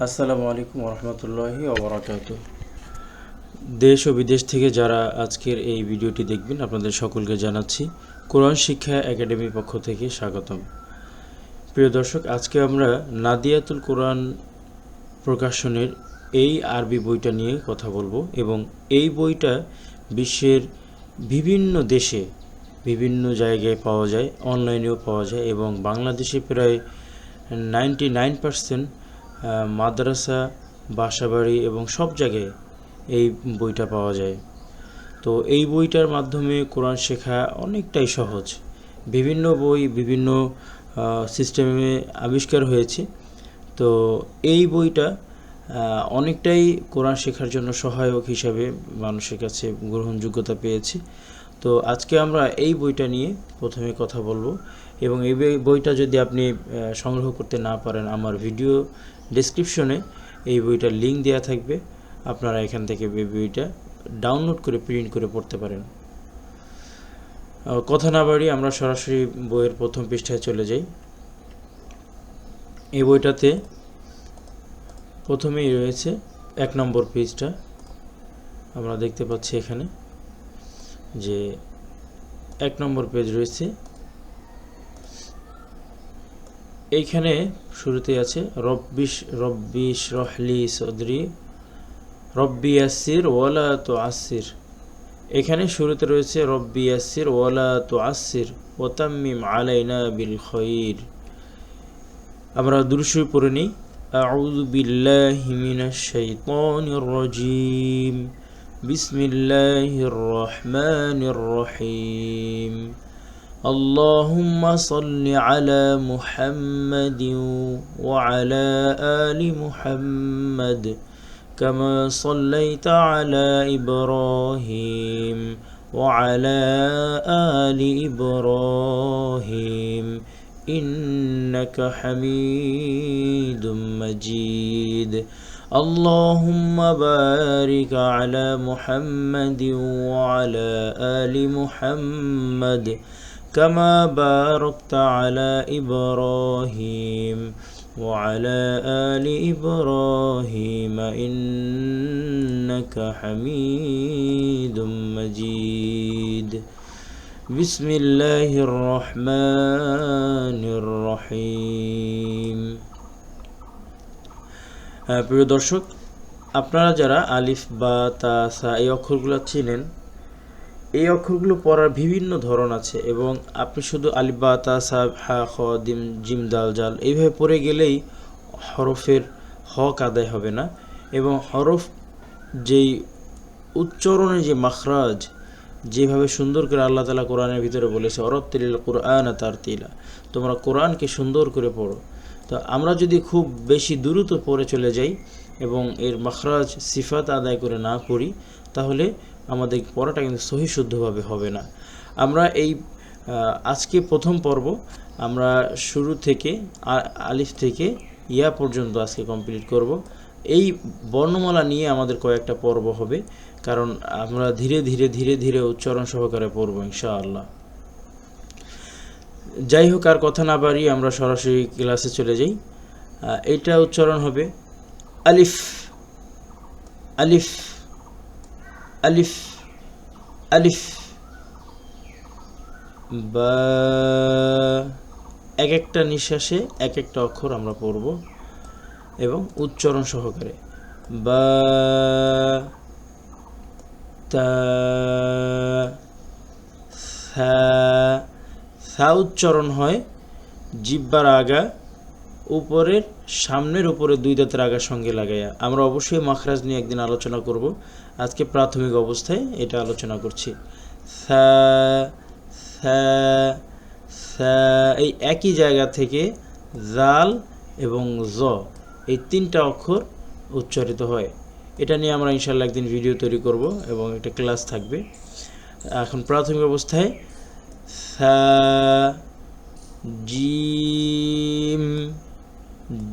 আসসালামু আলাইকুম রহমতুল্লাহি ওবরাকাতুহ। দেশ ও বিদেশ থেকে যারা আজকের এই ভিডিওটি দেখবেন আপনাদের সকলকে জানাচ্ছি কোরআন শিক্ষা একাডেমির পক্ষ থেকে স্বাগতম। প্রিয় দর্শক, আজকে আমরা নাদিয়াতুল কোরআন প্রকাশনের এই আরবি বইটা নিয়ে কথা বলবো এবং এই বইটা বিশ্বের বিভিন্ন দেশে বিভিন্ন জায়গায় পাওয়া যায়, অনলাইনেও পাওয়া যায় এবং বাংলাদেশে প্রায় 99% মাদ্রাসা, বাসাবাড়ি এবং সব জায়গায় এই বইটা পাওয়া যায়। তো এই বইটার মাধ্যমে কোরআন শেখা অনেকটাই সহজ। বিভিন্ন বই বিভিন্ন সিস্টেমে আবিষ্কার হয়েছে। তো এই বইটা অনেকটাই কোরআন শেখার জন্য সহায়ক হিসাবে মানুষের কাছে গ্রহণযোগ্যতা পেয়েছে। তো আজকে আমরা এই বইটা নিয়ে প্রথমে কথা বলবো এবং এই বইটা যদি আপনি সংগ্রহ করতে না পারেন, আমার ভিডিও ডেসক্রিপশনে এই বইটার লিঙ্ক দেওয়া থাকবে, আপনারা এখান থেকে এই বইটা ডাউনলোড করে প্রিন্ট করে পড়তে পারেন। কথা না বাড়িয়ে আমরা সরাসরি বইয়ের প্রথম পৃষ্ঠায় চলে যাই। এই বইটাতে প্রথমেই রয়েছে 1 নম্বর পেজটা, আমরা দেখতে পাচ্ছি এখানে যে 1 নম্বর পেজ রয়েছে। এইখানে শুরুতে আছে রব্বি শরহলি সদরি রব্বি ইয়াসসির ওয়ালা তুআসসির। এখানে শুরুতে রয়েছে রব্বি ইয়াসসির ওয়ালা তুআসসির ওয়া তাম্মিম আলাইনা বিল খায়র। আমরা দুরূদ শরীফ পড়ে নিই। আউযু বিল্লাহি মিনাশ শাইতানির রাজীম। বিসমিল্লাহির রহমানির রহিম। اللهم صل على محمد وعلى آل محمد كما صليت على إبراهيم وعلى آل إبراهيم إنك حميد مجيد اللهم بارك على محمد وعلى آل محمد كما باركت على إبراهيم وعلى آل إبراهيم إنك حميد مجيد بسم الله الرحمن الرحيم। প্রিয় দর্শক, আপনারা যারা আলিফ বা তা সা এই অক্ষরগুলো চিনেন, এই অক্ষরগুলো পড়ার বিভিন্ন ধরন আছে এবং আপনি শুধু আলিফ বা তা সা হা খ দিম জিম দাল জাল এইভাবে পড়ে গেলেই হরফের হক আদায় হবে না এবং হরফ যেই উচ্চারণের যে মাখরাজ, যেভাবে সুন্দর করে আল্লাহ তাআলা কোরআনের ভিতরে বলেছে অরাত্তিলিল কুরআন তারতিলা, তোমরা কোরআনকে সুন্দর করে পড়ো। তো আমরা যদি খুব বেশি দ্রুত পড়ে চলে যাই এবং এর মাখরাজ সিফাত আদায় করে না পড়ি, তাহলে আমাদের পড়াটা কিন্তু সহি শুদ্ধভাবে হবে না। আমরা এই আজকে প্রথম পর্ব আমরা শুরু থেকে আলিফ থেকে ইয়া পর্যন্ত আজকে কমপ্লিট করব। এই বর্ণমালা নিয়ে আমাদের কয়েকটা পর্ব হবে, কারণ আমরা ধীরে ধীরে ধীরে ধীরে উচ্চারণ সহকারে পড়ব ইনশাআল্লাহ। যাই হোক, আর কথা না বাড়িয়ে আমরা সরাসরি ক্লাসে চলে যাই। এইটা উচ্চারণ হবে আলিফ আলিফ আলিফ আলিফ বা। এক একটা নিঃশ্বাসে এক একটা অক্ষর আমরা পড়ব এবং উচ্চারণ সহকারে। বা তা সা উচ্চারণ হয় জিহ্বার আগা উপরের সামনের উপরে দুই দাঁতের আগার সঙ্গে লাগাইয়া। আমরা অবশ্যই মাখরাজ নিয়ে একদিন আলোচনা করব, আজকে প্রাথমিক অবস্থায় এটা আলোচনা করছি। সা সা সা এই একই জায়গা থেকে জাল এবং জ এই তিনটা অক্ষর উচ্চারিত হয়। এটা নিয়ে আমরা ইনশাআল্লাহ একদিন ভিডিও তৈরি করব এবং একটা ক্লাস থাকবে। এখন প্রাথমিক অবস্থায় সা জিম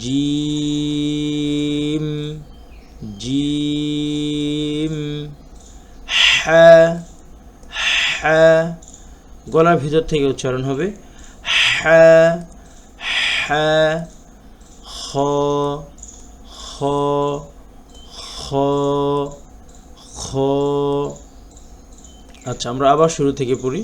জিম জিম হা হা, গলার ভিতর থেকে উচ্চারণ হবে হা হা খ খ আচ্ছা, আমরা আবার শুরু থেকে পড়ি।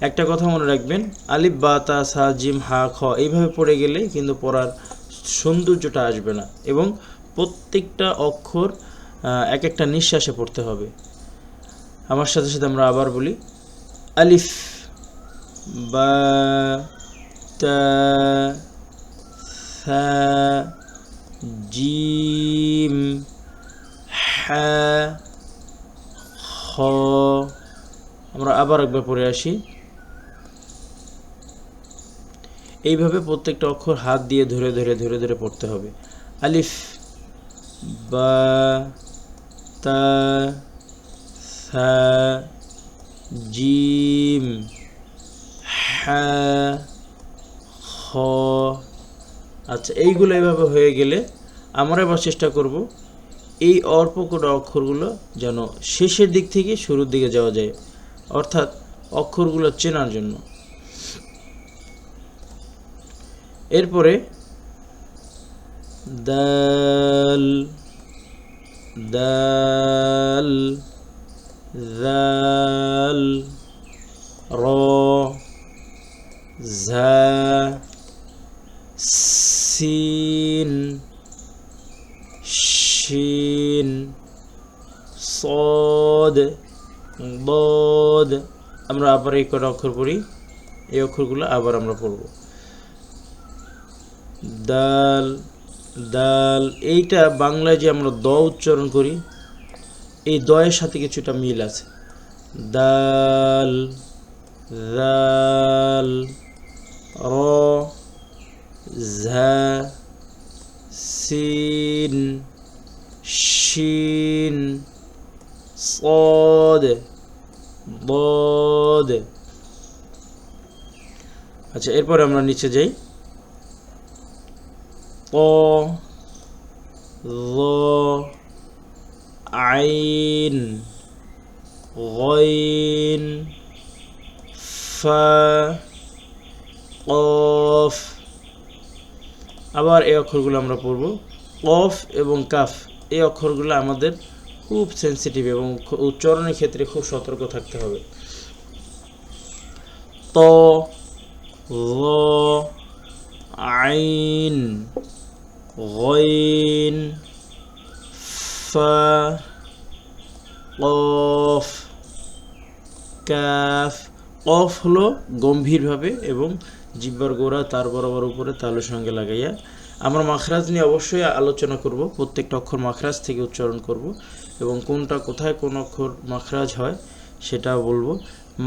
একটা কথা মনে রাখবেন, আলিফ বা তা সা জিম হা খ এইভাবে পড়ে গেলে কিন্তু পড়ার সৌন্দর্যটা আসবে না, এবং প্রত্যেকটা অক্ষর এক একটা নিঃশ্বাসে পড়তে হবে। আমার সাথে সাথে আমরা আবার বলি, আলিফ বা তা সা জিম হা খ। আমরা আবার একবার পড়ে আসি। এইভাবে প্রত্যেকটা অক্ষর হাত দিয়ে ধরে ধরে ধরে ধরে পড়তে হবে। আলিফ বা তা সা জিম হা খ। আচ্ছা, এইগুলো এইভাবে হয়ে গেলে আমরা এবার চেষ্টা করব এই অল্প করে অক্ষরগুলো যেন শেষের দিক থেকে শুরুর দিকে যাওয়া যায়, অর্থাৎ অক্ষরগুলো চেনার জন্য। এরপরে দাল দাল জাল র ঝা সিন শিন সদ বদ। আমরা আবার এই কটা অক্ষর পড়ি, এই অক্ষরগুলো আবার আমরা পড়ব। দাল দাল, এইটা বাংলায় যে আমরা দ উচ্চারণ করি, এই দয়ের সাথে কিছুটা মিল আছে। দাল দাল র ঝা সিন শিন সদ বদ। আচ্ছা, এরপরে আমরা নিচে যাই। ত য আইন গইন ফা কফ। আবার এই অক্ষরগুলো আমরা পড়ব। কফ এবং কাফ, এই অক্ষরগুলো আমাদের খুব সেন্সিটিভ এবং উচ্চারণের ক্ষেত্রে খুব সতর্ক থাকতে হবে। ত য আইন গইন ফা কফ কাফ। কফ হলো গম্ভীরভাবে এবং জিহ্বার গোড়া তার বরাবর উপরে তালুর সঙ্গে লাগাইয়া। আমরা মাখরাজ নিয়ে অবশ্যই আলোচনা করব, প্রত্যেকটা অক্ষর মাখরাজ থেকে উচ্চারণ করব এবং কোনটা কোথায় কোন অক্ষর মাখরাজ হয় সেটা বলবো।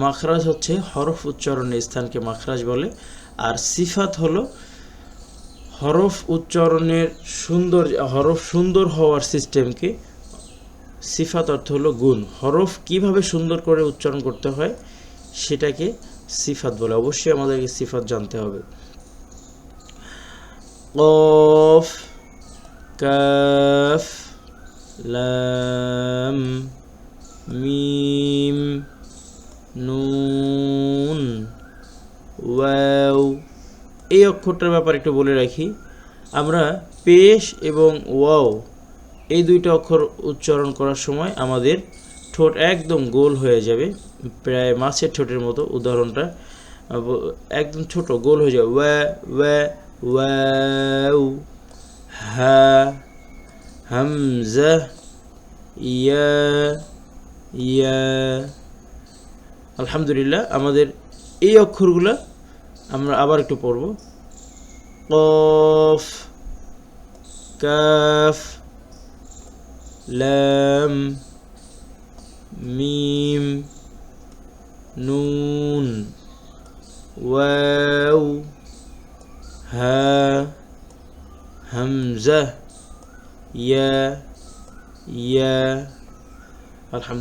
মাখরাজ হচ্ছে হরফ উচ্চারণের স্থানকে মাখরাজ বলে, আর সিফাত হলো হরফ উচ্চারণের হরফ সুন্দর হওয়ার সিস্টেমকে। সিফাত অর্থ হলো গুণ, হরফ কিভাবে সুন্দর করে উচ্চারণ করতে হয় সেটাকে সিফাত বলে। অবশ্যই আমাদেরকে সিফাত জানতে হবে। কফ কাফ লাম মিম নুন ওয়াও। এই অক্ষরটার ব্যাপারে একটু বলে রাখি, আমরা পেশ এবং ওয়াও এই দুইটা অক্ষর উচ্চারণ করার সময় আমাদের ঠোঁট একদম গোল হয়ে যাবে, প্রায় মাছের ঠোঁটের মতো। উদাহরণটা একদম ছোট গোল হয়ে যাবে। ওয়া ওয়া ওয়াও হা হামজা ইয়া ইয়া। আলহামদুলিল্লাহ, আমাদের এই অক্ষরগুলো আমরা আবার একটু পড়ব। কফ কাফ লাম মিম নুন ওয়াও হা হামজা ইয়া ইয়া। আলহামদুলিল্লাহ।